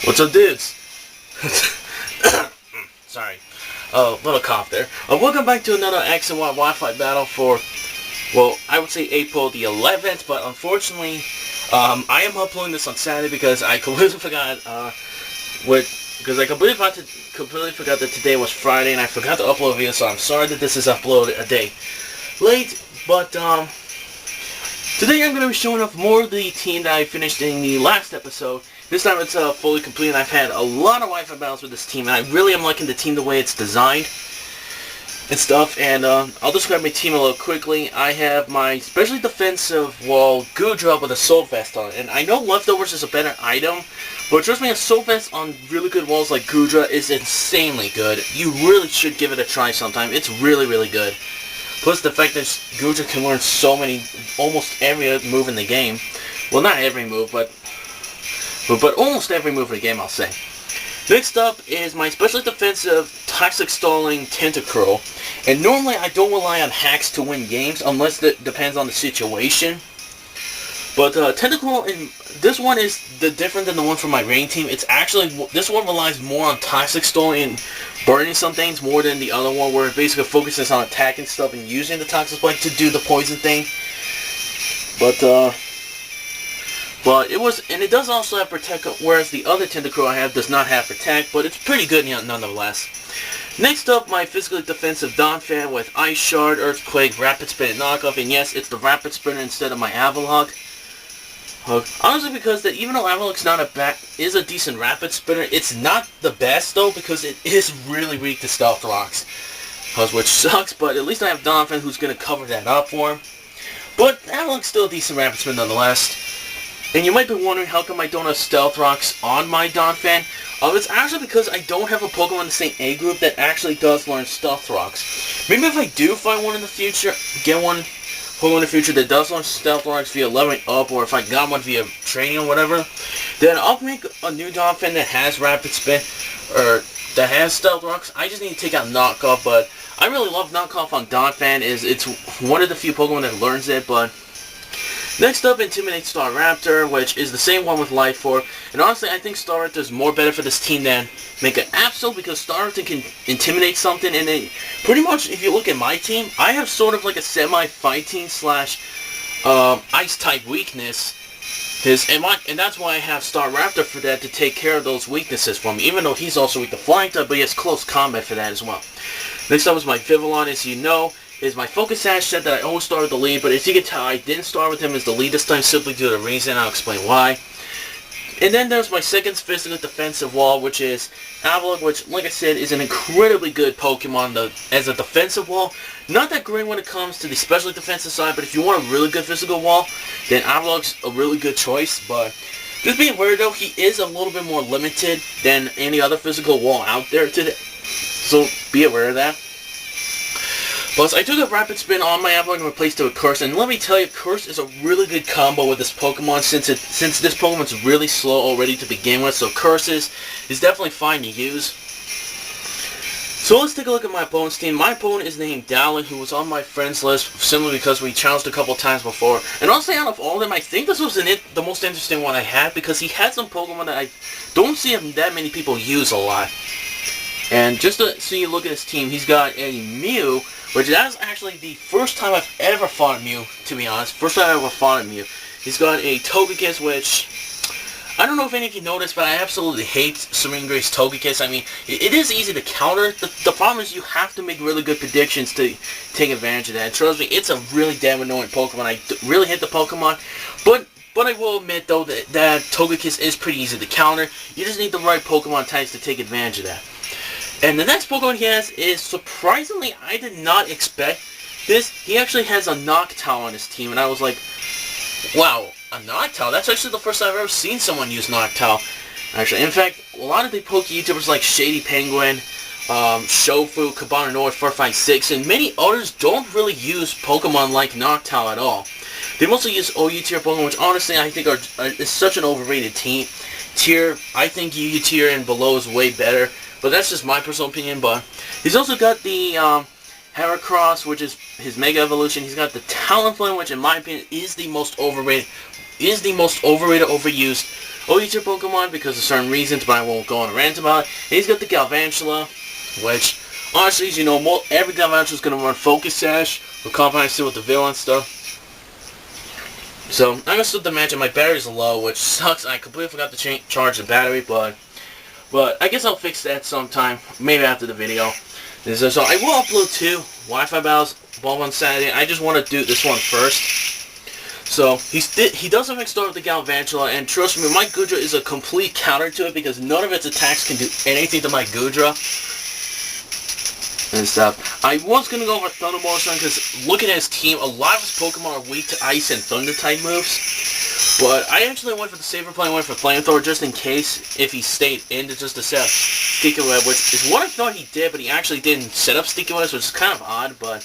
What's up, dudes? Sorry. Little cough there. Welcome back to another X and Y Wi-Fi battle for, well, I would say April the 11th, but unfortunately, I am uploading this on Saturday because I completely forgot, completely forgot that today was Friday and I forgot to upload a video, so I'm sorry that this is uploaded a day late, but, today I'm going to be showing off more of the team that I finished in the last episode. This time it's fully complete, and I've had a lot of Wi-Fi battles with this team, and I really am liking the team the way it's designed and stuff. And I'll describe my team a little quickly. I have my specially defensive wall Gudra with a Soul Vest on it, and I know Leftovers is a better item, but trust me, a Soul Vest on really good walls like Gudra is insanely good. You really should give it a try sometime. It's really, really good. Plus the fact that Gudra can learn so many, almost every move in the game. Well, not every move, but almost every move in the game, I'll say. Next up is my specially defensive Toxic Stalling Tentacruel. And normally I don't rely on hacks to win games unless it depends on the situation. But Tentacruel, this one is different than the one from my rain team. It's actually, this one relies more on Toxic Stalling and burning some things more than the other one, where it basically focuses on attacking stuff and using the Toxic Spike to do the poison thing. But it does also have Protect, whereas the other Tentacruel I have does not have Protect, but it's pretty good nonetheless. Next up, my physically defensive Donphan with Ice Shard, Earthquake, Rapid Spin, and Knockoff, and yes, it's the Rapid Spinner instead of my Avalok. Honestly, because that even though Avalok's is a decent Rapid Spinner, it's not the best though, because it is really weak to Stealth Rocks, which sucks, but at least I have Donphan who's going to cover that up for him. But Avalok's still a decent Rapid Spinner nonetheless. And you might be wondering how come I don't have Stealth Rocks on my Donphan. It's actually because I don't have a Pokemon in the same A group that actually does learn Stealth Rocks. Maybe if I do find one in the future, get one Pokemon in the future that does learn Stealth Rocks via leveling up, or if I got one via training or whatever, then I'll make a new Donphan that has Rapid Spin, or that has Stealth Rocks. I just need to take out Knockoff, but I really love Knockoff on Donphan. It's one of the few Pokemon that learns it, but... Next up, Intimidate Staraptor, which is the same one with Life Orb. And honestly, I think Staraptor is more better for this team than Mega Absol, because Staraptor can intimidate something, and then pretty much, if you look at my team, I have sort of like a semi-fighting slash ice-type weakness. And that's why I have Staraptor for that, to take care of those weaknesses for me, even though he's also weak to Flying type, but he has close combat for that as well. Next up is my VIVILLON, as you know, is my Focus Sash set that I always start with the lead, but as you can tell, I didn't start with him as the lead this time simply due to the reason. I'll explain why. And then there's my second physical defensive wall, which is Avalok, which, like I said, is an incredibly good Pokemon as a defensive wall. Not that great when it comes to the special defensive side, but if you want a really good physical wall, then Avalok's a really good choice. But just being aware, though, he is a little bit more limited than any other physical wall out there today. So be aware of that. Plus, I took a Rapid Spin on my Avalok and replaced it with Curse, and let me tell you, Curse is a really good combo with this Pokemon since this Pokemon's really slow already to begin with, so Curse is definitely fine to use. So let's take a look at my opponent's team. My opponent is named Dalan, who was on my friends list simply because we challenged a couple times before. And honestly, out of all of them, I think this was the most interesting one I had, because he had some Pokemon that I don't see that many people use a lot. And just so you look at his team, he's got a Mew, which that's actually the first time I've ever fought a Mew, to be honest. First time I ever fought a Mew. He's got a Togekiss, which... I don't know if any of you noticed, but I absolutely hate Serene Grace Togekiss. I mean, it is easy to counter. The problem is you have to make really good predictions to take advantage of that. And trust me, it's a really damn annoying Pokemon. I really hate the Pokemon. But I will admit, though, that Togekiss is pretty easy to counter. You just need the right Pokemon types to take advantage of that. And the next Pokemon he has is, surprisingly, I did not expect this. He actually has a Noctowl on his team, and I was like, wow, a Noctowl? That's actually the first time I've ever seen someone use Noctowl. Actually, in fact, a lot of the Poke YouTubers like Shady Penguin, Shofu, Cabana North 456, and many others don't really use Pokemon like Noctowl at all. They mostly use OU tier Pokemon, which honestly I think is such an overrated tier. I think UU tier and below is way better. But that's just my personal opinion. But he's also got the Heracross, which is his Mega Evolution. He's got the Talonflame, which in my opinion is the most overrated is the most overrated, overused OU Pokemon because of certain reasons, but I won't go on a rant about it. And he's got the Galvantula, which, honestly, as you know, every Galvantula is going to run Focus Sash or combine it with the Villain stuff. So, I'm going to start the match and my battery's low, which sucks. I completely forgot to charge the battery, but I guess I'll fix that sometime, maybe after the video. So I will upload 2 Wi-Fi battles, both on Saturday. I just want to do this one first. So, he does in fact start with the Galvantula, and trust me, my Goodra is a complete counter to it because none of its attacks can do anything to my Goodra. And stuff. I was going to go for Thunderbolt because looking at his team, a lot of his Pokemon are weak to Ice and Thunder type moves. But I actually went for the safer play, went for Flamethrower just in case if he stayed in to just to set up Sticky Web, which is what I thought he did, but he actually didn't set up Sticky Webs, which is kind of odd, but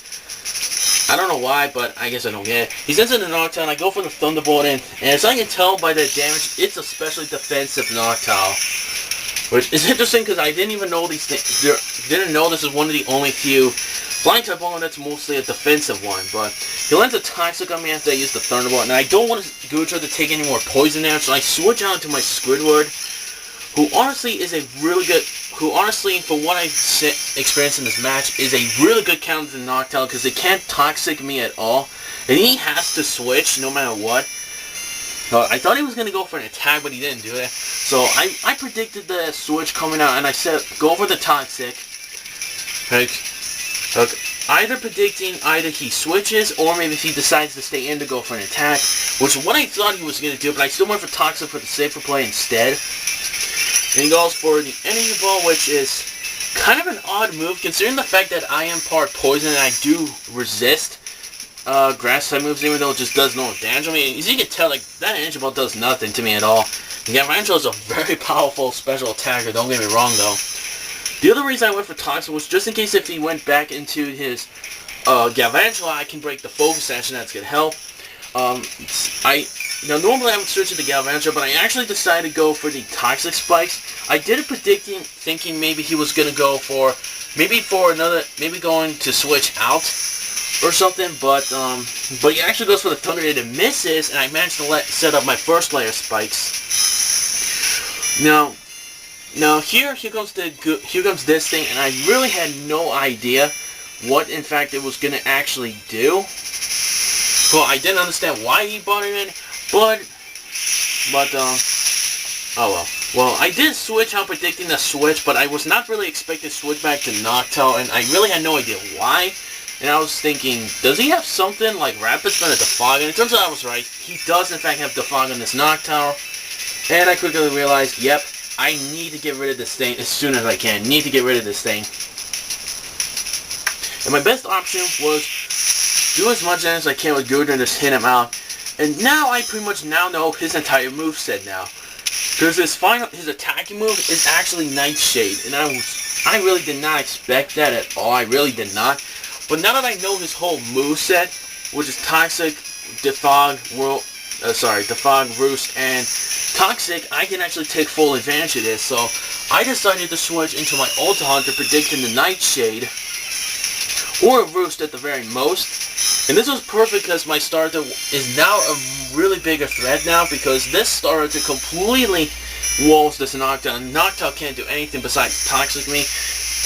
I don't know why, but I guess I don't get it. He sends in the Noctowl, I go for the Thunderbolt in, and as I can tell by the damage, it's a specially defensive Noctowl. Which is interesting because I didn't even know these things. Didn't know this is one of the only few flying type Pokemon that's mostly a defensive one. But he lands a Toxic on me after I use the Thunderbolt, and I don't want Goodra to take any more poison damage, so I switch out to my Squidward, who honestly is a really good. Who honestly, for what I've experienced in this match, is a really good counter to Noctowl because it can't Toxic me at all, and he has to switch no matter what. I thought he was going to go for an attack, but he didn't do it. So I predicted the switch coming out, and I said, go for the Toxic. Either predicting either he switches, or maybe if he decides to stay in to go for an attack, which is what I thought he was going to do, but I still went for Toxic for the safer play instead. And he goes for the Energy Ball, which is kind of an odd move, considering the fact that I am part Poison and I do resist grass type moves, even though it just does no damage. I mean, as you can tell, like, that Energy Ball does nothing to me at all. The Galvantula is a very powerful special attacker, don't get me wrong though. The other reason I went for Toxic was just in case if he went back into his Galvantula, I can break the Focus Sash and that's gonna help. Normally I would switch to the Galvantula, but I actually decided to go for the Toxic Spikes. I did it predicting, thinking maybe he was gonna go for, maybe going to switch out or something, but he actually goes for the Thunder and it misses, and I managed to set up my first layer spikes. Now here comes this thing, and I really had no idea what in fact it was gonna actually do. Well, I didn't understand why he brought it in, but oh well. Well, I did switch out predicting the switch, but I was not really expecting to switch back to Noctowl, and I really had no idea why. And I was thinking, does he have something like Rapid Spin or Defog? And it turns out I was right. He does in fact have Defog on this Noctowl. And I quickly realized, yep, I need to get rid of this thing as soon as I can. Need to get rid of this thing. And my best option was do as much damage as I can with Goodra and just hit him out. And now I pretty much now know his entire moveset now. Because his attacking move is actually Nightshade. And I really did not expect that at all. I really did not. But now that I know his whole moveset, which is Toxic, Defog, Roost, and Toxic, I can actually take full advantage of this. So I decided to switch into my Ultra Hunter, predicting the Nightshade, or Roost at the very most. And this was perfect because my starter is now a really bigger threat now, because this starter completely walls this Noctowl. And Noctowl can't do anything besides Toxic me.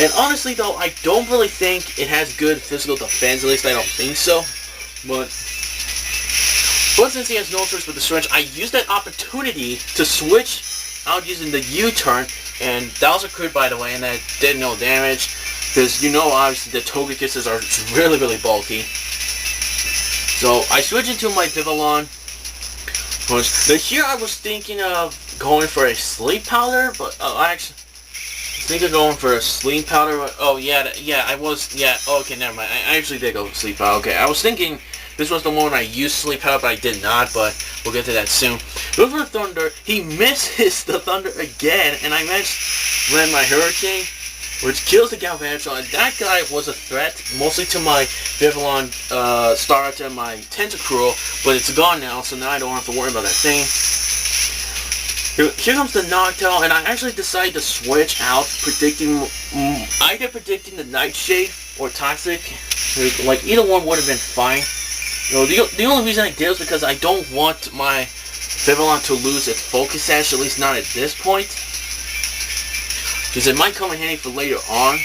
And honestly though, I don't really think it has good physical defense, at least I don't think so. But since he has no choice but to switch, I used that opportunity to switch out using the U-turn, and that was a crit by the way, and that did no damage, because you know obviously the Togekisses are really, really bulky. So I switched into my Vivillon. Here I was thinking of going for a Sleep Powder, but actually, I think of going for a Sleep Powder. Okay, never mind. I actually did go for Sleep Powder. Okay, I was thinking this was the one I used Sleep Powder, but I did not, but we'll get to that soon. Go for Thunder. He misses the Thunder again, and I managed to land my Hurricane, which kills the Galvantula, and that guy was a threat, mostly to my Vivillon starter and my Tentacruel, but it's gone now, so now I don't have to worry about that thing. Here comes the Noctowl, and I actually decided to switch out, either predicting the Nightshade or Toxic. Like, either one would have been fine. You know, the only reason I did was because I don't want my VIVILLON to lose its focus sash, at least not at this point. Because it might come in handy for later on.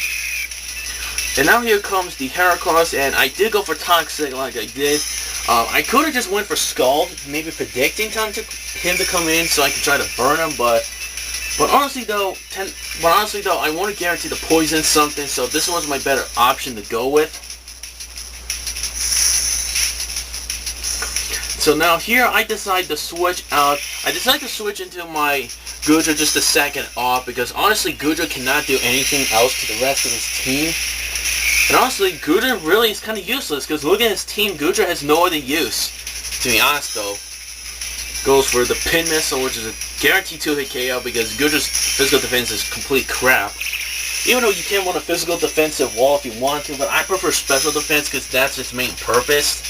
And now here comes the Heracross, and I did go for Toxic like I did. I could have just went for Scald, maybe predicting him to come in so I could try to burn him, but honestly though, I want to guarantee the poison something, so this was my better option to go with. So now here I decide to switch out. I decide to switch into my Goodra just a second off, because honestly Goodra cannot do anything else to the rest of his team. And honestly, Goodra really is kind of useless, because look at his team. Goodra has no other use. To be honest though, goes for the Pin Missile, which is a guaranteed 2-hit KO, because Goodra's physical defense is complete crap. Even though you can run a physical defensive wall if you want to, but I prefer special defense because that's its main purpose.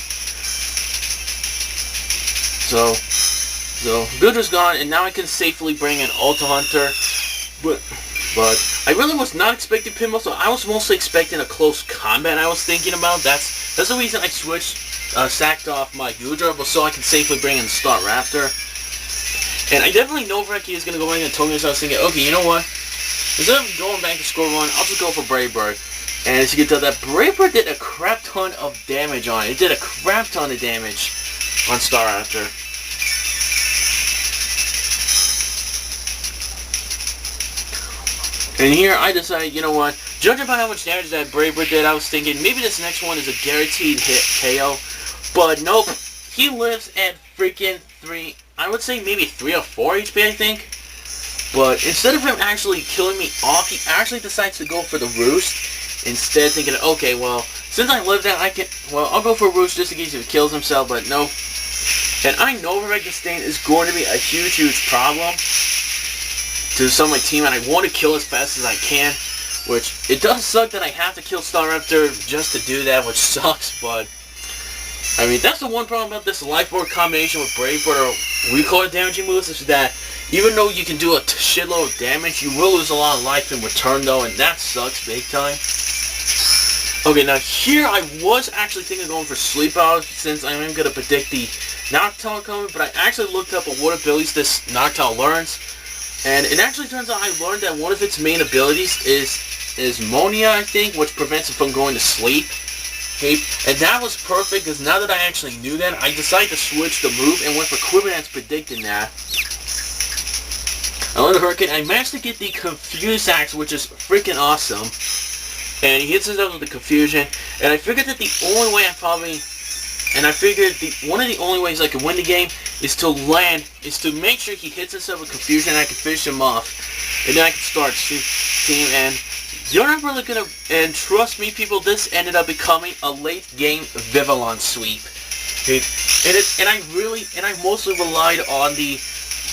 So Goodra's gone, and now I can safely bring in Ultra Hunter. But I really was not expecting Pin Missile. I was mostly expecting a close combat. I was thinking about that's the reason I sacked off my Goodra, but so I can safely bring in Staraptor. And I definitely know Reki is gonna go back and Tony, so I was thinking, okay, you know what? Instead of going back to score one, I'll just go for Brave Bird. And as you can tell, that Brave Bird did a crap ton of damage on it. It did a crap ton of damage on Staraptor. And here I decided, you know what, judging by how much damage that Brave Bird did, I was thinking maybe this next one is a guaranteed hit KO. But nope, he lives at freaking 3, I would say maybe 3 or 4 HP I think. But instead of him actually killing me off, he actually decides to go for the Roost. Instead thinking, okay, well, since I live that, I'll go for a Roost just in case he kills himself, but no. And I know Registain is going to be a huge, huge problem to some of my team, and I want to kill as fast as I can, which it does suck that I have to kill Staraptor just to do that, which sucks, but I mean, that's the one problem about this Life Orb combination with Brave Bird or recoil damaging moves, is that even though you can do a shitload of damage, you will lose a lot of life in return though, and that sucks big time. Okay, now here I was actually thinking of going for Sleep Out, since I am going to predict the Noctowl coming, but I actually looked up at what abilities this Noctowl learns. And it actually turns out I learned that one of its main abilities is Monia, I think, which prevents it from going to sleep. And that was perfect, because now that I actually knew that, I decided to switch the move and went for Quibbernet's predicting that. I learned the Hurricane. I managed to get the Confuse Axe, which is freaking awesome. And he hits himself with the Confusion. And I figured that the only way one of the only ways I can win the game is to make sure he hits himself with Confusion and I can finish him off. And then I can start team, and you're not really gonna, and trust me people, this ended up becoming a late game VIVILLON sweep. And I mostly relied on the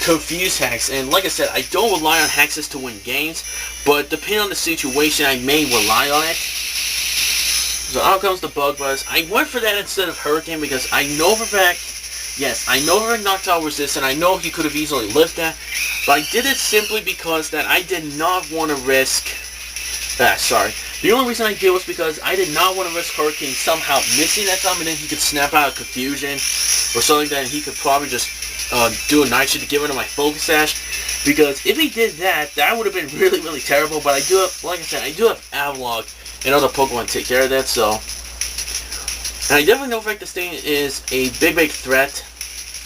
Confuse Hex, and like I said, I don't rely on hexes to win games, but depending on the situation, I may rely on it. So out comes the Bug Buzz. I went for that instead of Hurricane because I know for a fact, yes, I know her Noctowl resistant, I know he could have easily lived that, but I did it simply because that I did not want to risk, the only reason I did was because I did not want to risk Hurricane somehow missing that time and then he could snap out of Confusion or something, that he could probably just do a night shift to get rid of my Focus Sash, because if he did that, that would have been really, really terrible, but I do have, like I said, I do have Avalok and other Pokemon to take care of that, so. And I definitely know Registain is a big, big threat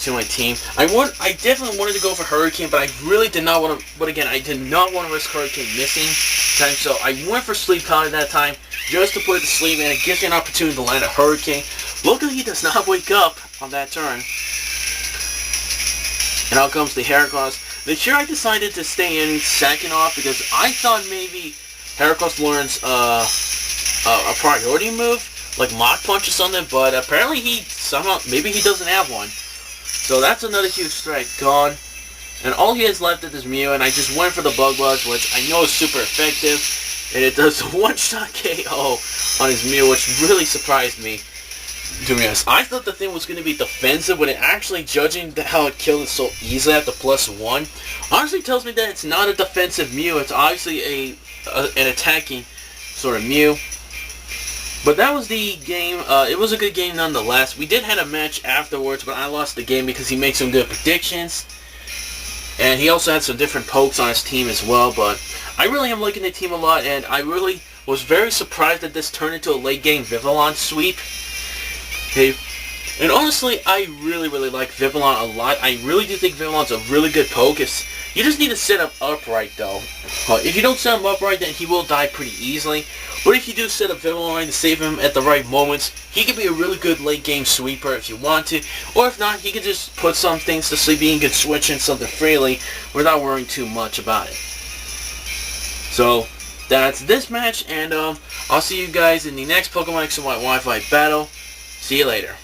to my team. I definitely wanted to go for Hurricane, but I really did not want to, but again, I did not want to risk Hurricane missing time, so I went for Sleep Powder that time, just to put it to sleep, and it gives me an opportunity to land a Hurricane. Luckily, he does not wake up on that turn. And out comes the Heracross. This year I decided to stay in second off because I thought maybe Heracross learns a priority move, like Mach Punch or something, but apparently maybe he doesn't have one. So that's another huge strike gone. And all he has left is this Mew, and I just went for the Bug Buzz, which I know is super effective. And it does one-shot KO on his Mew, which really surprised me. To be honest, I thought the thing was going to be defensive, but it actually, judging how it killed it so easily at the +1, honestly tells me that it's not a defensive Mew. It's obviously an attacking sort of Mew. But that was the game. It was a good game nonetheless. We did have a match afterwards, but I lost the game because he made some good predictions. And he also had some different pokes on his team as well. But I really am liking the team a lot, and I really was very surprised that this turned into a late game VIVILLON sweep. Okay. And honestly, I really like VIVILLON a lot. I really do think VIVILLON's a really good poke. You just need to set him upright, though. If you don't set him upright, then he will die pretty easily. But if you do set up VIVILLON right to save him at the right moments, he can be a really good late-game sweeper if you want to. Or if not, he can just put some things to sleep. You can switch in something freely without worrying too much about it. So, that's this match, and I'll see you guys in the next Pokemon X and Y Wi-Fi battle. See you later.